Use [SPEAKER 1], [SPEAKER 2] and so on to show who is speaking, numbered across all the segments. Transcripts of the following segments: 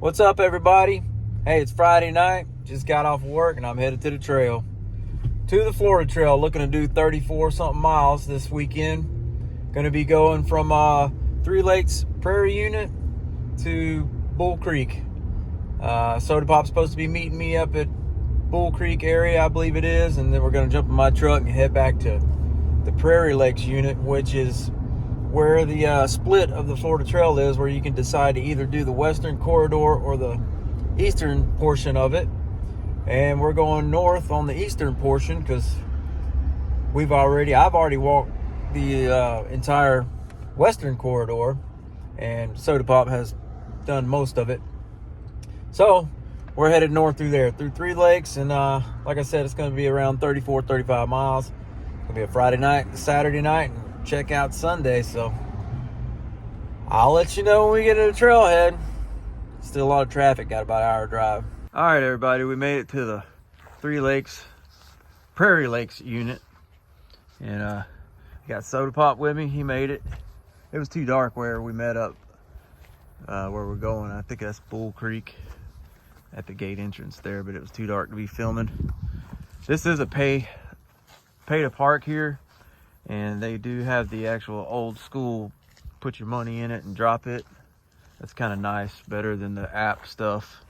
[SPEAKER 1] What's up, everybody? Hey, it's Friday night. Just got off work and I'm headed to the trail. To the Florida Trail, looking to do 34 something miles this weekend. Going to be going from Prairie Lakes Prairie Unit to Bull Creek. Soda Pop's supposed to be meeting me up at Bull Creek area, I believe it is, and then we're going to jump in my truck and head back to the Prairie Lakes unit, which is where the split of the Florida Trail is, where you can decide to either do the western corridor or the eastern portion of it. And we're going north on the eastern portion because I've already walked the entire western corridor, and Soda Pop has done most of it. So we're headed north through there, through Prairie Lakes, and like I said, it's going to be around 35 miles. It's going to be a Friday night, Saturday night, and check out Sunday. So I'll let you know when we get to the trailhead. Still a lot of traffic, got about an hour drive. All right, everybody, we made it to the Prairie Lakes unit, and I got Soda Pop with me. He made it. It was too dark where we met up, where we're going. I think that's Bull Creek at the gate entrance there, but it was too dark to be filming. This is a pay to park here, and they do have the actual old school put your money in it and drop it. That's kind of nice, better than the app stuff.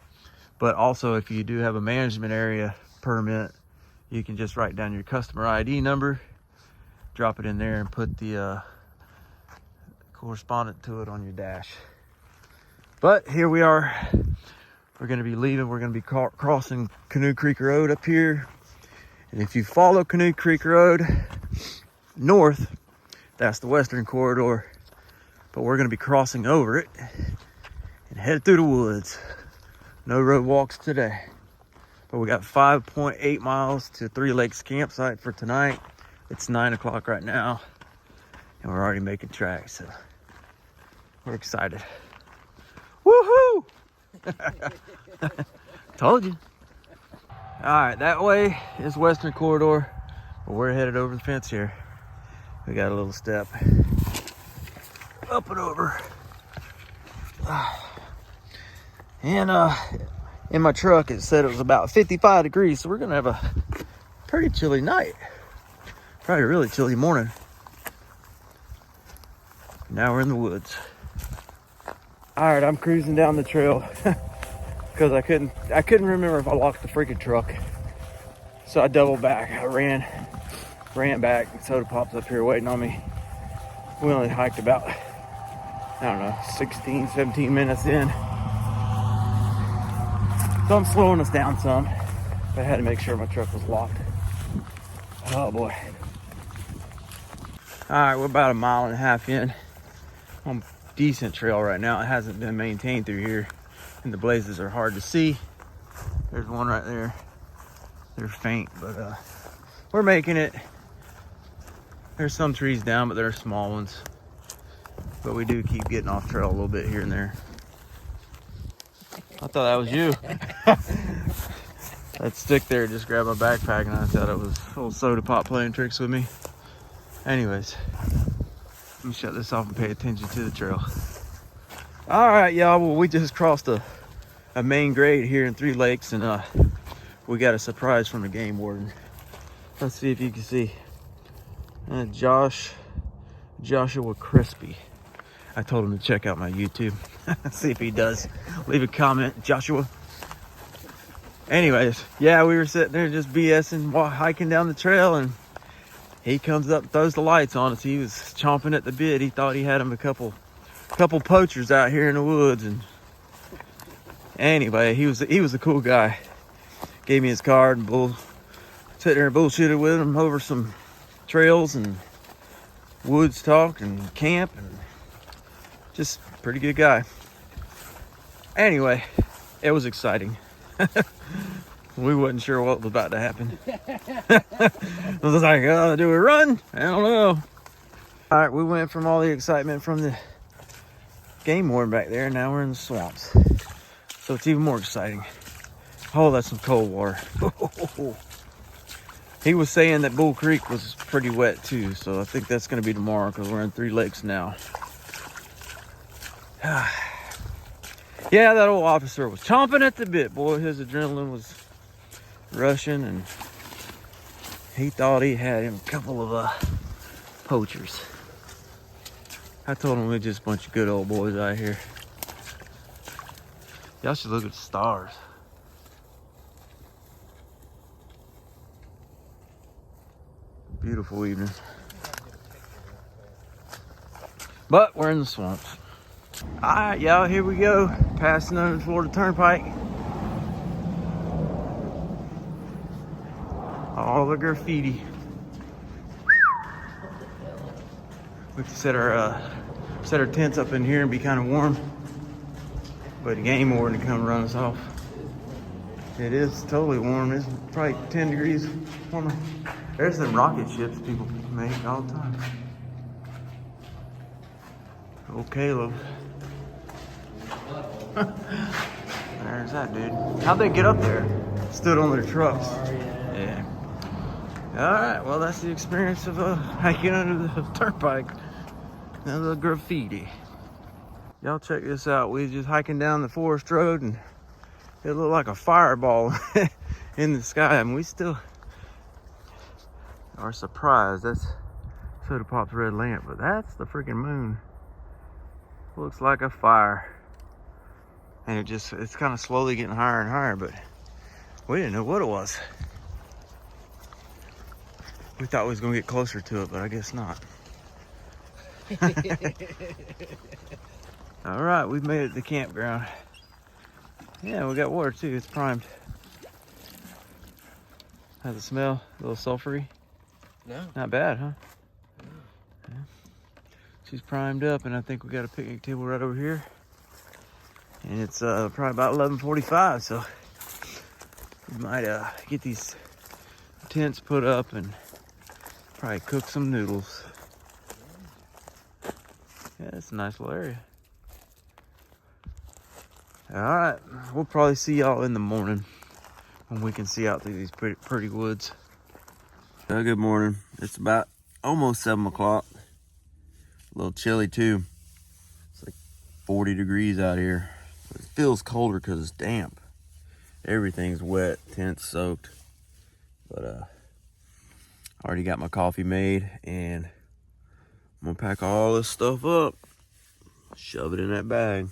[SPEAKER 1] But also, if you do have a management area permit, you can just write down your customer ID number, drop it in there, and put the correspondent to it on your dash. But here we are. We're going to be leaving. We're going to be crossing Canoe Creek Road up here. And if you follow Canoe Creek Road north, that's the western corridor. But we're going to be crossing over it and head through the woods. No road walks today. But we got 5.8 miles to Prairie Lakes campsite for tonight. It's 9 o'clock right now, and we're already making tracks, so we're excited. Woohoo! Told you. All right, that way is western corridor, but we're headed over the fence here. We got a little step up and over. And in my truck, it said it was about 55 degrees, so we're gonna have a pretty chilly night. Probably a really chilly morning. Now we're in the woods. All right, I'm cruising down the trail because I couldn't remember if I locked the freaking truck. So I doubled back. I ran back. Soda Pop's up here waiting on me. We only hiked about, I don't know, 16, 17 minutes in. So I'm slowing us down some. But I had to make sure my truck was locked. Oh boy. All right, we're about 1.5 miles in. On decent trail right now. It hasn't been maintained through here, and the blazes are hard to see. There's one right there. They're faint, but we're making it. There's some trees down, but they're small ones. But we do keep getting off trail a little bit here and there. I thought that was you. That stick there just grabbed my backpack, and I thought it was old Soda Pop playing tricks with me. Anyways, let me shut this off and pay attention to the trail. All right, y'all. Well, we just crossed a main grade here in Prairie Lakes, and we got a surprise from the game warden. Let's see if you can see. Joshua Crispy. I told him to check out my YouTube. See if he does. Leave a comment, Joshua. Anyways, yeah, we were sitting there just BSing, hiking down the trail, and he comes up and throws the lights on us. He was chomping at the bit. He thought he had him a couple poachers out here in the woods. And anyway, he was a cool guy. Gave me his card and sitting there and bullshitted with him over some trails and woods talk and camp, and just pretty good guy. Anyway, it was exciting. We wasn't sure what was about to happen. I was like, oh, do we run? I don't know. All right, we went from all the excitement from the game warden back there, and now we're in the swamps. So it's even more exciting. Oh, that's some cold water. He was saying that Bull Creek was pretty wet too, so I think that's going to be tomorrow because we're in Prairie Lakes now. Yeah, that old officer was chomping at the bit, boy. His adrenaline was rushing, and he thought he had him a couple of poachers. I told him we're just a bunch of good old boys out here. Y'all should look at the stars. Beautiful evening. But we're in the swamps. All right, y'all, here we go. Passing under the Florida Turnpike. All the graffiti. We could set our tents up in here and be kind of warm. But the game warden to come run us off. It is totally warm. It's probably 10 degrees warmer. There's some rocket ships people make all the time. Oh, Caleb. There's that dude. How'd they get up there? Stood on their trucks. Yeah. All right, well, that's the experience of hiking under the turnpike. Now the graffiti. Y'all check this out. We just hiking down the forest road and it looked like a fireball in the sky. I mean, we still are surprised. That's Soda Pop's red lamp, but that's the freaking moon. Looks like a fire. And it's kind of slowly getting higher and higher, but we didn't know what it was. We thought we was gonna get closer to it, but I guess not. All right, we've made it to the campground. Yeah, we got water too, it's primed. How's it smell? A little sulfury?
[SPEAKER 2] No.
[SPEAKER 1] Not bad, huh? Yeah. She's primed up, and I think we got a picnic table right over here. And it's probably about 11:45, so we might get these tents put up and probably cook some noodles. Yeah, it's a nice little area. All right, we'll probably see y'all in the morning when we can see out through these pretty woods. Good morning. It's about almost 7 o'clock. A little chilly too. It's like 40 degrees out here. But it feels colder because it's damp. Everything's wet, tent's soaked. But I already got my coffee made, and I'm gonna pack all this stuff up, shove it in that bag.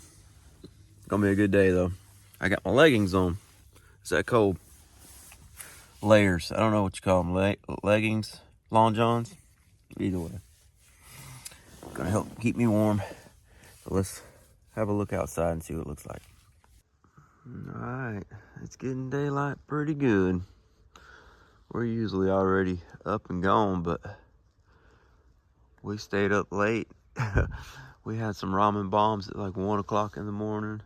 [SPEAKER 1] Gonna be a good day though. I got my leggings on. It's that cold. Layers. I don't know what you call them. Leggings, long johns. Either way. Gonna help keep me warm. So let's have a look outside and see what it looks like. All right, it's getting daylight pretty good. We're usually already up and gone, but we stayed up late. We had some ramen bombs at like 1 o'clock in the morning.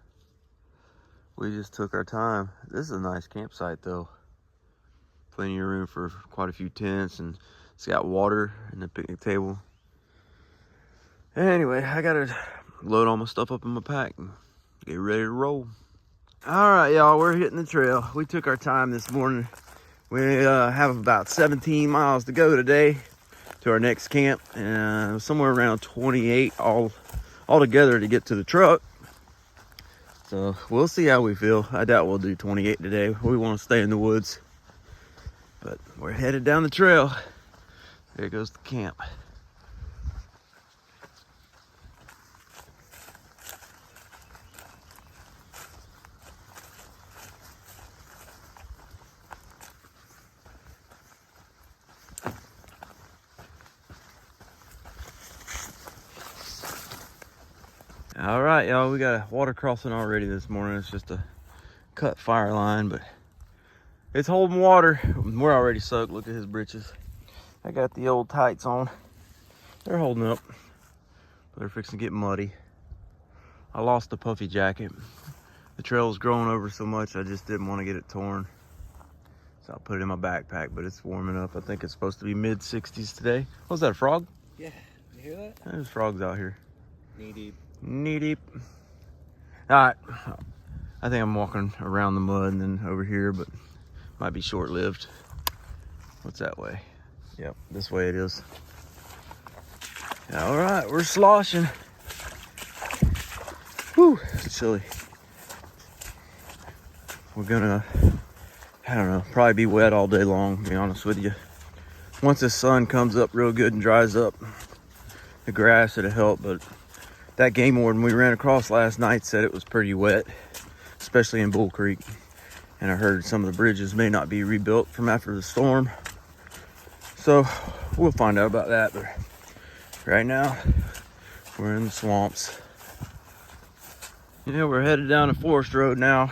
[SPEAKER 1] We just took our time. This is a nice campsite though. Plenty of room for quite a few tents, and it's got water and a picnic table. Anyway, I gotta load all my stuff up in my pack and get ready to roll. All right, y'all, we're hitting the trail. We took our time this morning. We have about 17 miles to go today to our next camp, and somewhere around 28 all together to get to the truck. So we'll see how we feel. I doubt we'll do 28 today. We want to stay in the woods, but we're headed down the trail. There goes the camp. All right, y'all, we got a water crossing already this morning. It's just a cut fire line, but it's holding water. We're already soaked. Look at his britches. I got the old tights on. They're holding up, but they're fixing to get muddy. I lost the puffy jacket. The trail was growing over so much, I just didn't want to get it torn. So I put it in my backpack, but it's warming up. I think it's supposed to be mid-60s today. Was that, a frog?
[SPEAKER 2] Yeah, you hear that?
[SPEAKER 1] There's frogs out here.
[SPEAKER 2] Knee deep.
[SPEAKER 1] Knee deep. All right, I think I'm walking around the mud and then over here, but might be short-lived. What's that way? Yep, this way it is. All right, we're sloshing. Whew, it's chilly. we're gonna, I don't know, probably be wet all day long, to be honest with you. Once the sun comes up real good and dries up the grass, it'll help. But that game warden we ran across last night said it was pretty wet, especially in Bull Creek. And I heard some of the bridges may not be rebuilt from after the storm. So we'll find out about that. But right now, we're in the swamps. Yeah, we're headed down a forest road now.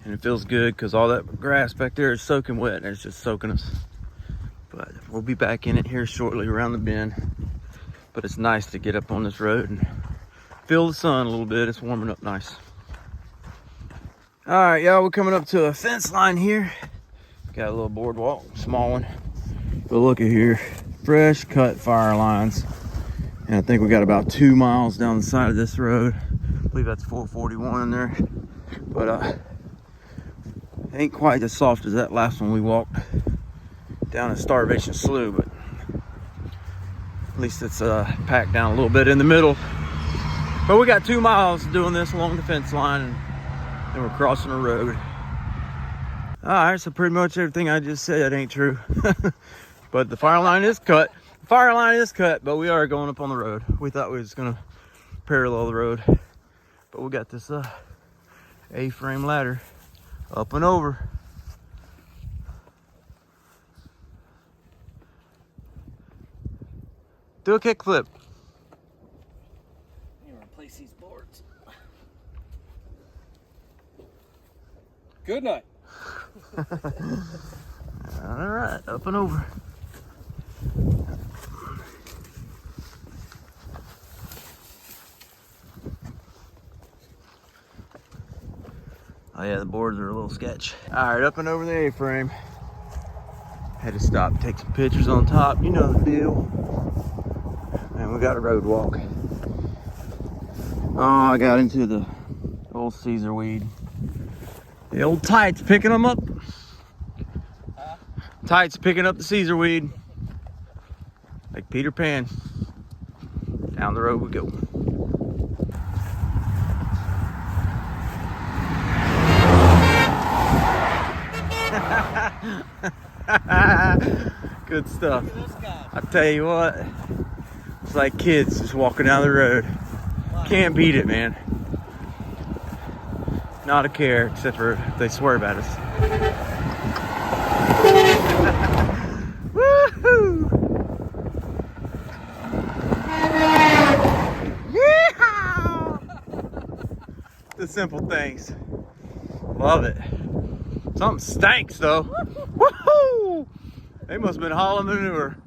[SPEAKER 1] And it feels good because all that grass back there is soaking wet and it's just soaking us. But we'll be back in it here shortly around the bend. But it's nice to get up on this road and feel the sun a little bit. It's warming up nice. All right, y'all, we're coming up to a fence line here. Got a little boardwalk, small one. But look at here, fresh cut fire lines. And I think we got about 2 miles down the side of this road. I believe that's 441 in there. But ain't quite as soft as that last one we walked down a Starvation Slough, but at least it's packed down a little bit in the middle. But we got 2 miles doing this along the fence line, and then we're crossing the road. All right, so pretty much everything I just said ain't true. But the fire line is cut. The fire line is cut, but we are going up on the road. We thought we was gonna parallel the road, but we got this A-frame ladder up and over. Do a kickflip.
[SPEAKER 2] You replace these boards. Good night.
[SPEAKER 1] All right, up and over. Oh yeah, the boards are a little sketch. All right, up and over the A-frame. Had to stop and take some pictures on top. You know the deal. And we got a road walk. Oh, I got into the old Caesar weed. The old tights picking them up. Tights picking up the Caesar weed. Like Peter Pan. Down the road we go. Good stuff. I tell you what, it's like kids just walking down the road. Can't beat it, man. Not a care, except for if they swear about us. Woohoo! Yeehaw! The simple things. Love it. Something stinks though. Woohoo! They must have been hauling manure.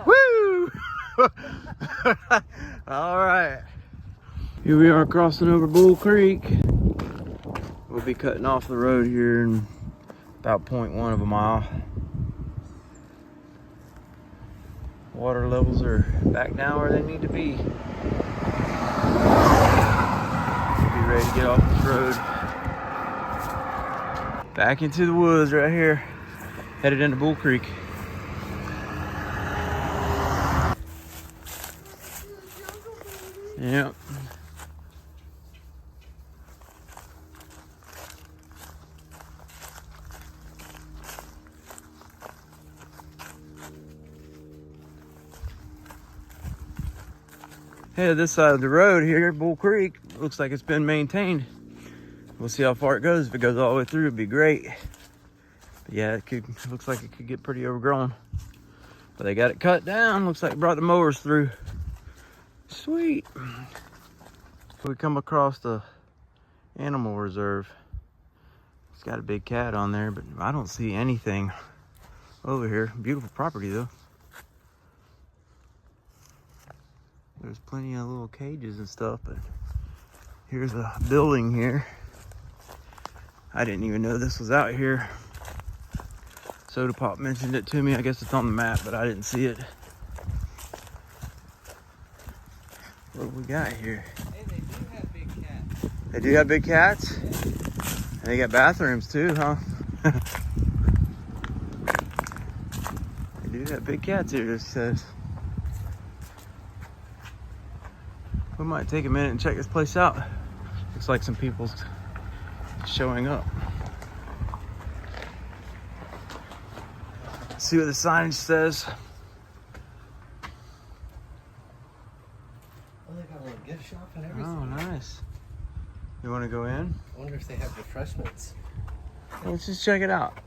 [SPEAKER 1] Woo! All right. Here we are crossing over Bull Creek. We'll be cutting off the road here in about 0.1 of a mile. Water levels are back down where they need to be. We'll be ready to get off this road. Back into the woods right here. Headed into Bull Creek. Yep. Hey, this side of the road here, Bull Creek, looks like it's been maintained. We'll see how far it goes. If it goes all the way through, it'd be great. But yeah, it looks like it could get pretty overgrown. But they got it cut down. Looks like they brought the mowers through. Sweet. We come across the animal reserve. It's got a big cat on there, but I don't see anything over here. Beautiful property though. There's plenty of little cages and stuff, but here's a building here. I didn't even know this was out here. Soda Pop mentioned it to me. I guess it's on the map, but I didn't see it. What do we got here?
[SPEAKER 2] Hey, they do have big cats.
[SPEAKER 1] They do have big cats?
[SPEAKER 2] Yeah.
[SPEAKER 1] And they got bathrooms too, huh? They do have big cats here, it says. We might take a minute and check this place out. Looks like some people's showing up. Let's see what the signage says.
[SPEAKER 2] Oh, they got a little gift shop and everything.
[SPEAKER 1] Oh, nice. You want to go in?
[SPEAKER 2] I wonder if they have refreshments.
[SPEAKER 1] Let's just check it out.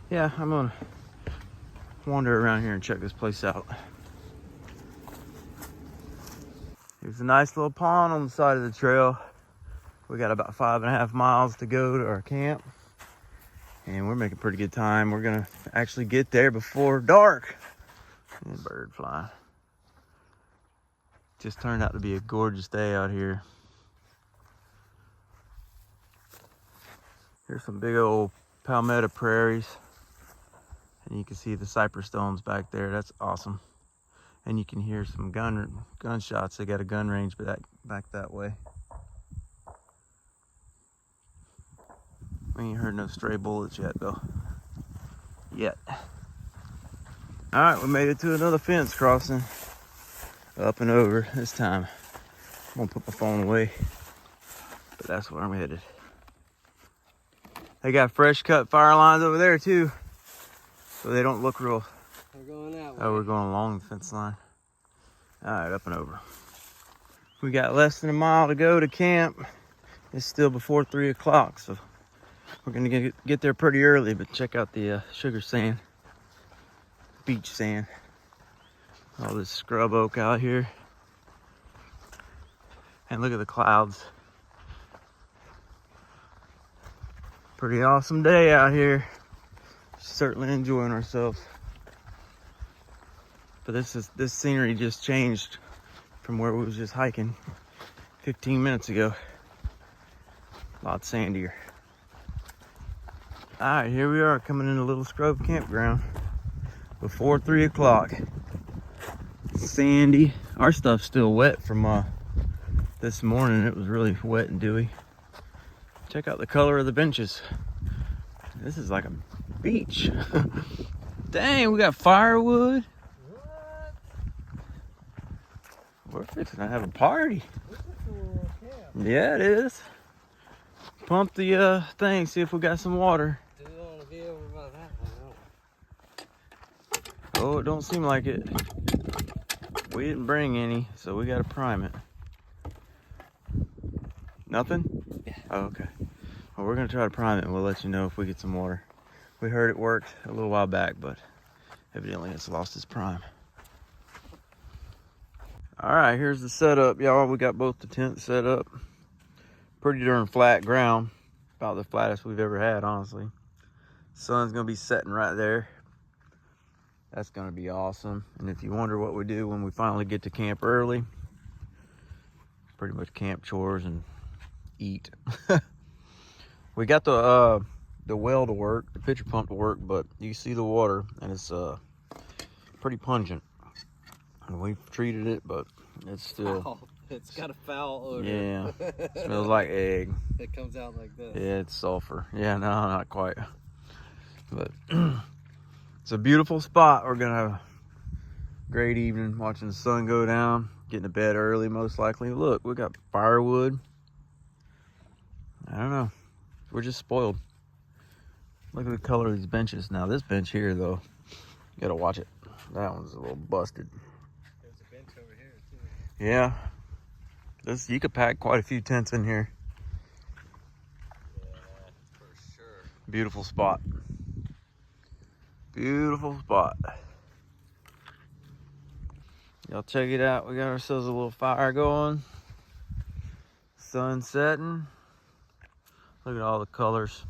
[SPEAKER 1] Yeah, I'm gonna wander around here and check this place out. There's a nice little pond on the side of the trail. We got about 5.5 miles to go to our camp, and we're making pretty good time. We're gonna actually get there before dark. And bird flying. Just turned out to be a gorgeous day out here. Here's some big old palmetto prairies, and you can see the cypress stones back there. That's awesome. And you can hear some gunshots. They got a gun range back that way. We ain't heard no stray bullets yet though. Yet. All right, we made it to another fence crossing. Up and over this time. I'm gonna put my phone away, but that's where I'm headed. They got fresh cut fire lines over there too, so they don't look real.
[SPEAKER 2] We're going that way.
[SPEAKER 1] Oh, we're going along the fence line. All right, up and over. We got less than a mile to go to camp. It's still before 3 o'clock, so we're gonna get there pretty early. But check out the sugar sand, beach sand. All this scrub oak out here, and look at the clouds. Pretty awesome day out here. Certainly enjoying ourselves. But this scenery just changed from where we was just hiking 15 minutes ago. A lot sandier. All right, here we are coming into Little Scrub Campground before 3 o'clock. Sandy. Our stuff's still wet from this morning. It was really wet and dewy. Check out the color of the benches. This is like a beach. Dang, we got firewood.
[SPEAKER 2] What?
[SPEAKER 1] We're fixing to have a party.
[SPEAKER 2] This is a little camp.
[SPEAKER 1] Yeah, it is. Pump the thing, see if we got some water.
[SPEAKER 2] Do you want to be over by that one?
[SPEAKER 1] Oh, it don't seem like it. We didn't bring any, so we gotta prime it. Nothing?
[SPEAKER 2] Yeah.
[SPEAKER 1] Oh, okay. Well, we're gonna try to prime it and we'll let you know if we get some water. We heard it worked a little while back, but evidently it's lost its prime. All right, here's the setup, y'all. We got both the tents set up. Pretty darn flat ground. About the flattest we've ever had, honestly. Sun's gonna be setting right there. That's gonna be awesome. And if you wonder what we do when we finally get to camp early, pretty much camp chores and eat. We got the well to work, the pitcher pump to work, but you see the water and it's pretty pungent. And we've treated it, but it's still.
[SPEAKER 2] Oh, it's got a foul odor.
[SPEAKER 1] Yeah, smells like egg.
[SPEAKER 2] It comes out like this.
[SPEAKER 1] Yeah, it's sulfur. Yeah, no, not quite. But it's a beautiful spot. We're gonna have a great evening watching the sun go down, getting to bed early most likely. Look, we got firewood. I don't know. We're just spoiled. Look at the color of these benches. Now this bench here though, you gotta watch it. That one's a little busted.
[SPEAKER 2] There's a bench over here too.
[SPEAKER 1] Yeah. You could pack quite a few tents in here.
[SPEAKER 2] Yeah, for sure.
[SPEAKER 1] Beautiful spot. Beautiful spot. Y'all check it out. We got ourselves a little fire going. Sun setting. Look at all the colors.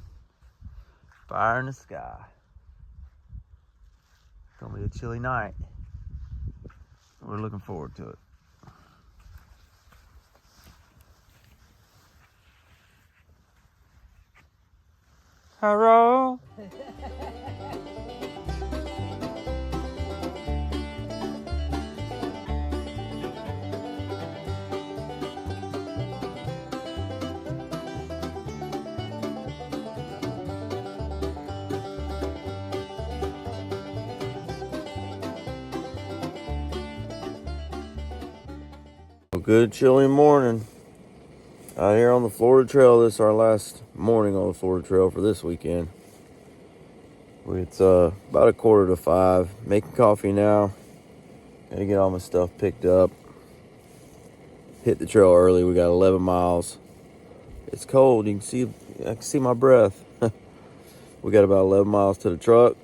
[SPEAKER 1] Fire in the sky. It's gonna be a chilly night. We're looking forward to it. Hello. Good chilly morning. Out here on the Florida Trail. This is our last morning on the Florida Trail for this weekend. It's about 4:45. Making coffee now. Gotta get all my stuff picked up. Hit the trail early. We got 11 miles. It's cold. I can see my breath. We got about 11 miles to the truck.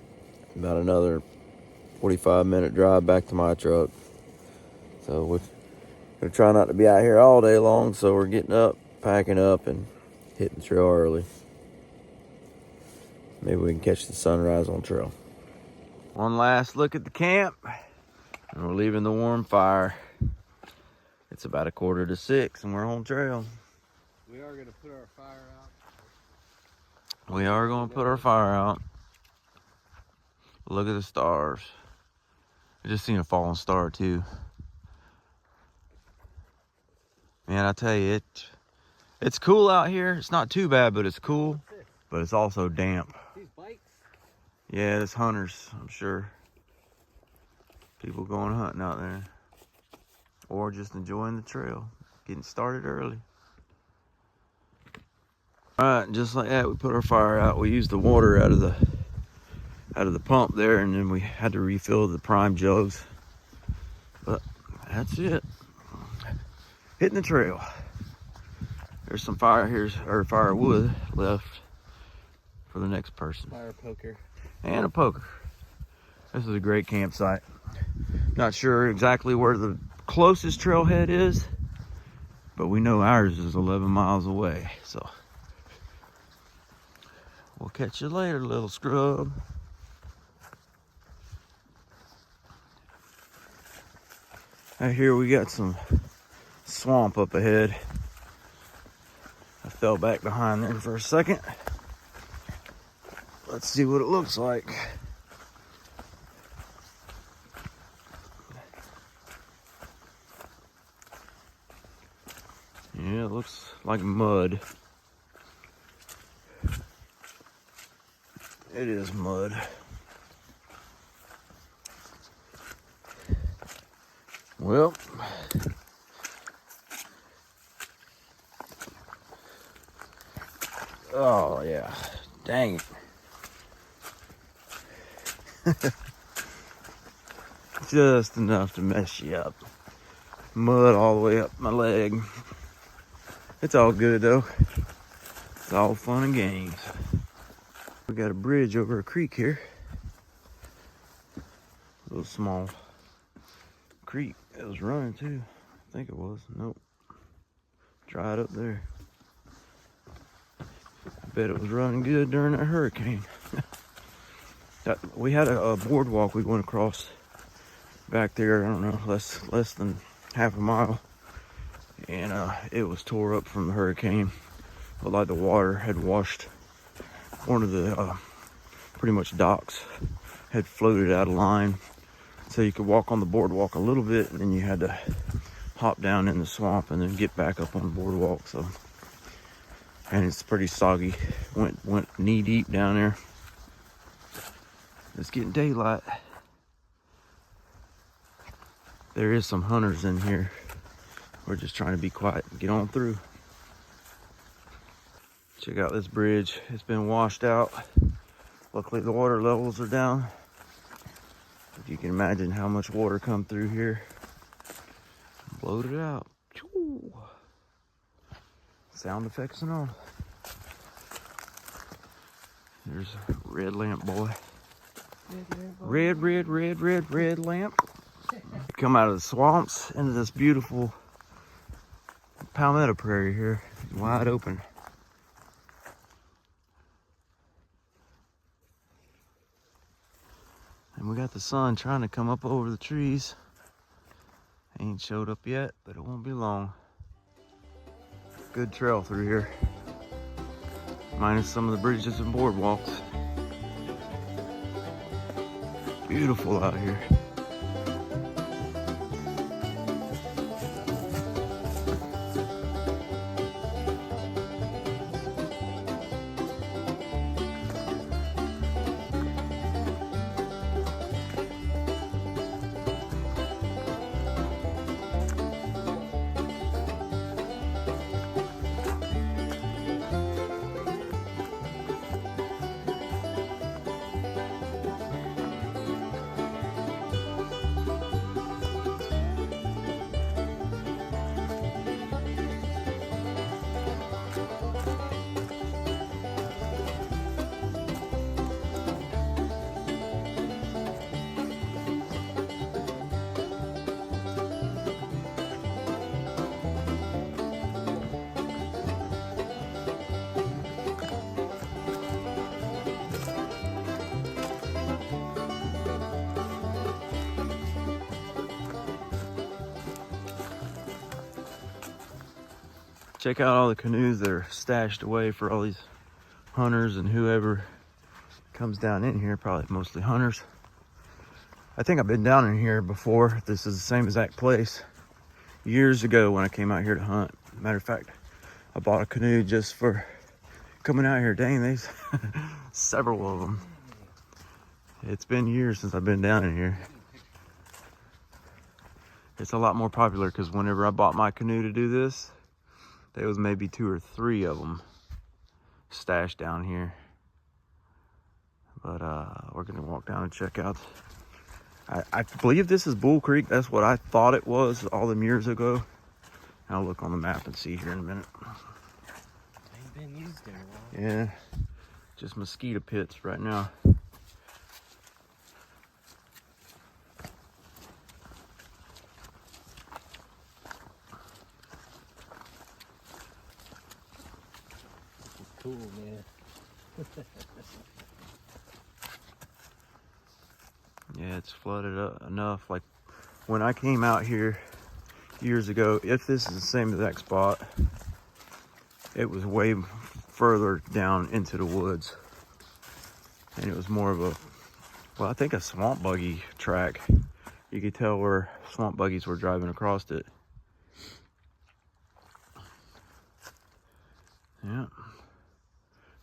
[SPEAKER 1] About another 45-minute drive back to my truck. So we're gonna try not to be out here all day long. So we're getting up, packing up, and hitting the trail early. Maybe we can catch the sunrise on trail. One last look at the camp, and we're leaving the warm fire. It's about 5:45, and we're on trail.
[SPEAKER 2] We are going to put our fire out.
[SPEAKER 1] We are going to put our fire out. Look at the stars. I just seen a falling star too. Man, I tell you, it's cool out here. It's not too bad, but it's cool. But it's also damp.
[SPEAKER 2] These bikes?
[SPEAKER 1] Yeah, it's hunters, I'm sure. People going hunting out there. Or just enjoying the trail. Getting started early. Alright, just like that, we put our fire out. We used the water out of the pump there, and then we had to refill the prime jugs. But that's it. Hitting the trail. There's some firewood left for the next person.
[SPEAKER 2] Fire poker.
[SPEAKER 1] And a poker. This is a great campsite. Not sure exactly where the closest trailhead is, but we know ours is 11 miles away. So we'll catch you later, little scrub. Out here we got some swamp up ahead. I fell back behind there for a second. Let's see what it looks like. Yeah, it looks like mud. It is mud. Well, oh yeah, dang it. Just enough to mess you up. Mud all the way up my leg. It's all good though. It's all fun and games. We got a bridge over a creek here. A little small creek. It was running too. I think it was. Nope. Dried up there. I bet it was running good during that hurricane. We had a boardwalk we went across back there. I don't know, less than half a mile, and it was tore up from the hurricane. But like the water had washed one of the pretty much docks, had floated out of line, so you could walk on the boardwalk a little bit, and then you had to hop down in the swamp and then get back up on the boardwalk. So, and it's pretty soggy. Went knee deep down there. It's getting daylight. There is some hunters in here. We're just trying to be quiet and get on through. Check out this bridge. It's been washed out. Luckily the water levels are down. If you can imagine how much water come through here. Blowed it out. Choo. Sound effects and all. There's a red lamp boy. Red lamp. Come out of the swamps into this beautiful palmetto prairie here, wide open. And we got the sun trying to come up over the trees. Ain't showed up yet, but it won't be long. Good trail through here, minus some of the bridges and boardwalks. Beautiful out here. Check out all the canoes that are stashed away for all these hunters and whoever comes down in here, probably mostly hunters. I think I've been down in here before. This is the same exact place years ago when I came out here to hunt. Matter of fact, I bought a canoe just for coming out here. Dang, there's several of them. It's been years since I've been down in here. It's a lot more popular because whenever I bought my canoe to do this, there was maybe 2 or 3 of them stashed down here. But we're gonna walk down and check out. I believe this is Bull Creek. That's what I thought it was all them years ago. I'll look on the map and see here in a minute.
[SPEAKER 2] Ain't been used in a while.
[SPEAKER 1] Yeah, just mosquito pits right now.
[SPEAKER 2] Cool, man.
[SPEAKER 1] Yeah, it's flooded up enough. Like when I came out here years ago, if this is the same exact spot, it was way further down into the woods. And it was more of a, well, I think a swamp buggy track. You could tell where swamp buggies were driving across it. Yeah.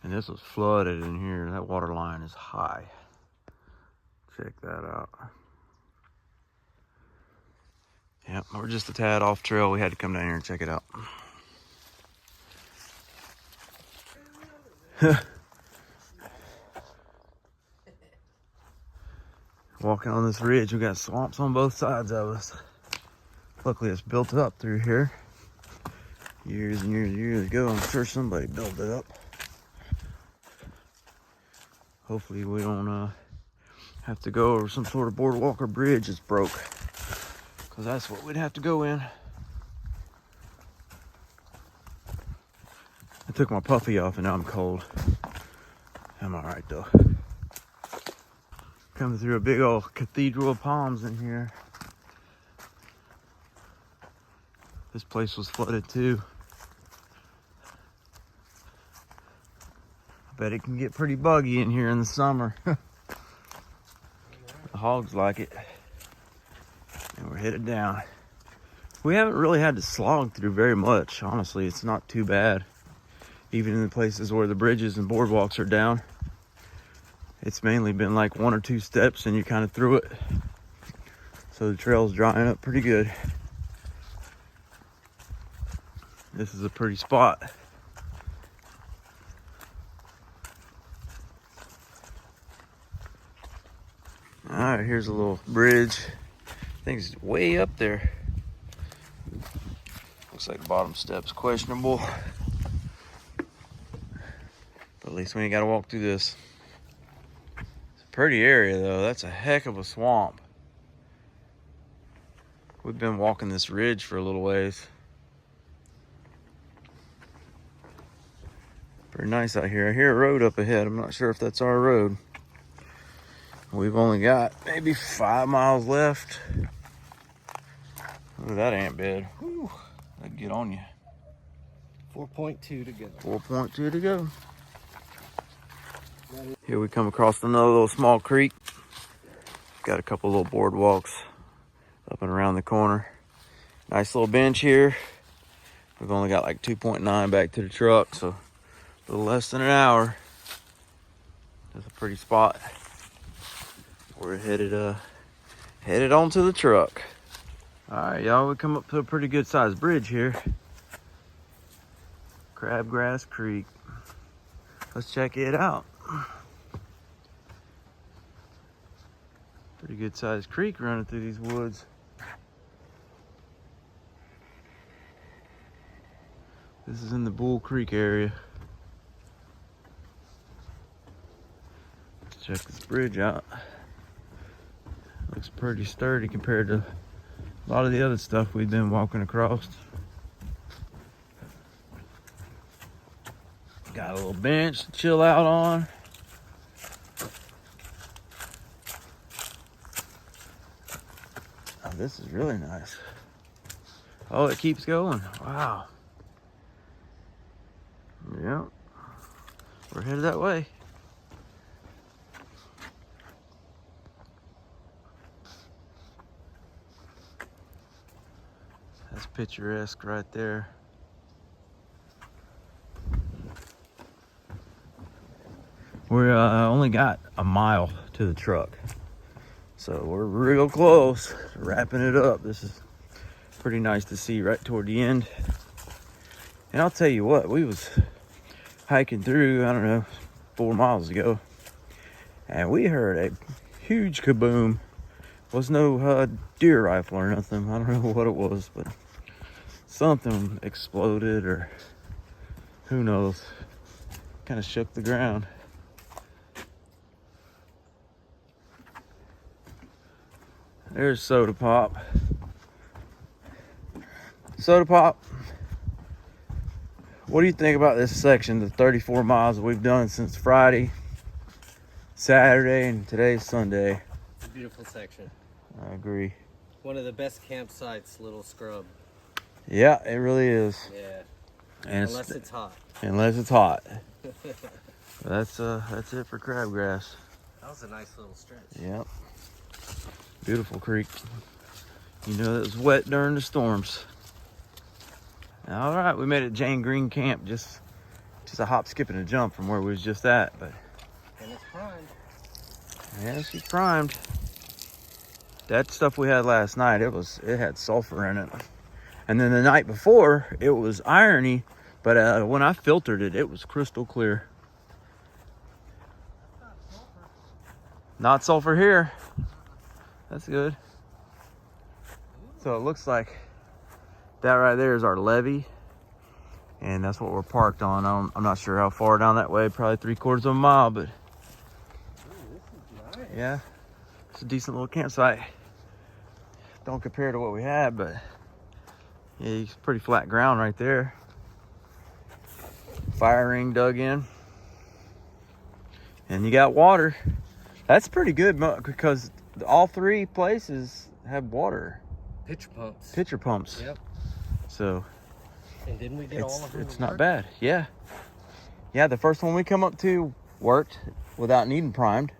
[SPEAKER 1] And this was flooded in here. That water line is high. Check that out. Yeah, we're just a tad off trail. We had to come down here and check it out. Walking on this ridge, we got swamps on both sides of us. Luckily, it's built up through here. Years and years and years ago, I'm sure somebody built it up. Hopefully we don't have to go over some sort of boardwalk or bridge that's broke, because that's what we'd have to go in. I took my puffy off and now I'm cold. I'm all right though. Coming through a big old cathedral of palms in here. This place was flooded too. I bet it can get pretty buggy in here in the summer. The hogs like it. And we're headed down. We haven't really had to slog through very much. Honestly, it's not too bad. Even in the places where the bridges and boardwalks are down, it's mainly been like 1 or 2 steps and you're kind of through it. So the trail's drying up pretty good. This is a pretty spot. All right, here's a little bridge. I think it's way up there. Looks like the bottom step's questionable. But at least we ain't gotta walk through this. It's a pretty area though. That's a heck of a swamp. We've been walking this ridge for a little ways. Pretty nice out here. I hear a road up ahead. I'm not sure if that's our road. We've only got maybe 5 miles left. Look at that ant bed. Whew, that'd get on you.
[SPEAKER 2] 4.2 to go.
[SPEAKER 1] 4.2 to go. Here we come across another little small creek. Got a couple little boardwalks up and around the corner. Nice little bench here. We've only got like 2.9 back to the truck, so a little less than an hour. That's a pretty spot. We're headed on to the truck. All right, y'all, we come up to a pretty good sized bridge here. Crabgrass Creek. Let's check it out. Pretty good sized creek running through these woods. This is in the Bull Creek area. Let's check this bridge out. Looks pretty sturdy compared to a lot of the other stuff we've been walking across. Got a little bench to chill out on. Oh, this is really nice. Oh, it keeps going. Wow. Yeah. We're headed that way. That's picturesque right there. We're only got a mile to the truck. So we're real close to wrapping it up. This is pretty nice to see right toward the end. And I'll tell you what, we was hiking through, I don't know, 4 miles ago. And we heard a huge kaboom. Was no deer rifle or nothing. I don't know what it was, but something exploded or who knows. Kind of shook the ground. There's Soda Pop. Soda Pop, what do you think about this section, the 34 miles that we've done since Friday, Saturday, and today's Sunday?
[SPEAKER 2] It's a beautiful section.
[SPEAKER 1] I agree.
[SPEAKER 2] One of the best campsites, Little Scrub.
[SPEAKER 1] Yeah, it really is.
[SPEAKER 2] Yeah.
[SPEAKER 1] And
[SPEAKER 2] Unless it's hot.
[SPEAKER 1] Unless it's hot. That's it for crabgrass.
[SPEAKER 2] That was a nice little stretch.
[SPEAKER 1] Yep. Beautiful creek. You know it was wet during the storms. All right, we made it Jane Green Camp, just a hop, skip, and a jump from where we was just at. But
[SPEAKER 2] and it's primed.
[SPEAKER 1] yeah, she's primed. That stuff we had last night, it had sulfur in it, and then the night before it was irony, but when I filtered it, it was crystal clear. Not sulfur here. That's good. So it looks like that right there is our levee, and that's what we're parked on. I'm not sure how far down that way, probably 3/4 of a mile, but
[SPEAKER 2] ooh, this is nice.
[SPEAKER 1] yeah, it's a decent little campsite. Don't compare to what we had, but yeah, it's pretty flat ground right there. Fire ring dug in, and you got water. That's pretty good because all 3 places have water. Pitcher pumps.
[SPEAKER 2] Yep.
[SPEAKER 1] So
[SPEAKER 2] and didn't we get all of them?
[SPEAKER 1] It's not bad. Yeah. Yeah, the first one we come up to worked without needing primed.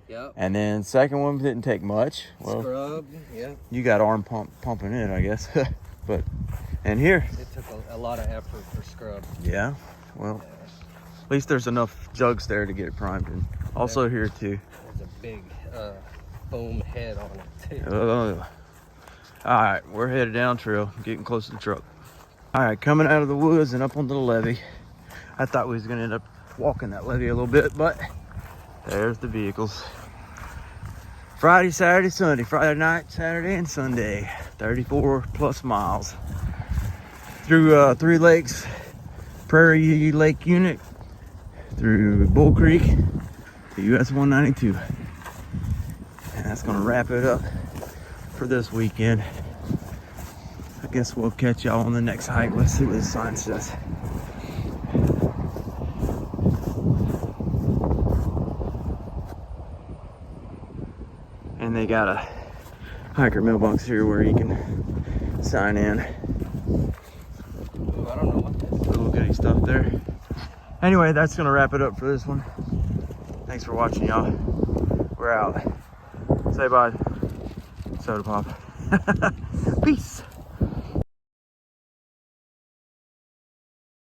[SPEAKER 2] Yep.
[SPEAKER 1] And then second one didn't take much. Well,
[SPEAKER 2] Scrub, yeah.
[SPEAKER 1] you got arm pumping it, I guess. But and here.
[SPEAKER 2] It took a lot of effort for scrub.
[SPEAKER 1] Yeah. Well, at least there's enough jugs there to get it primed. And also here too.
[SPEAKER 2] There's a big foam head on it too.
[SPEAKER 1] All right, we're headed down trail, getting close to the truck. All right, coming out of the woods and up onto the levee. I thought we was gonna end up walking that levee a little bit, but there's the vehicles. Friday, Saturday, Sunday. Friday night, Saturday, and Sunday. 34 plus miles. Through Prairie Lakes, Prairie Lake unit, through Bull Creek, to US 192. And that's gonna wrap it up for this weekend. I guess we'll catch y'all on the next hike. Let's see what this sign says. And they got a hiker mailbox here where you can sign in.
[SPEAKER 2] Ooh, I don't know what that is.
[SPEAKER 1] Little goody stuff there. Anyway, that's gonna wrap it up for this one. Thanks for watching, y'all. We're out. Say bye, Soda Pop. Peace.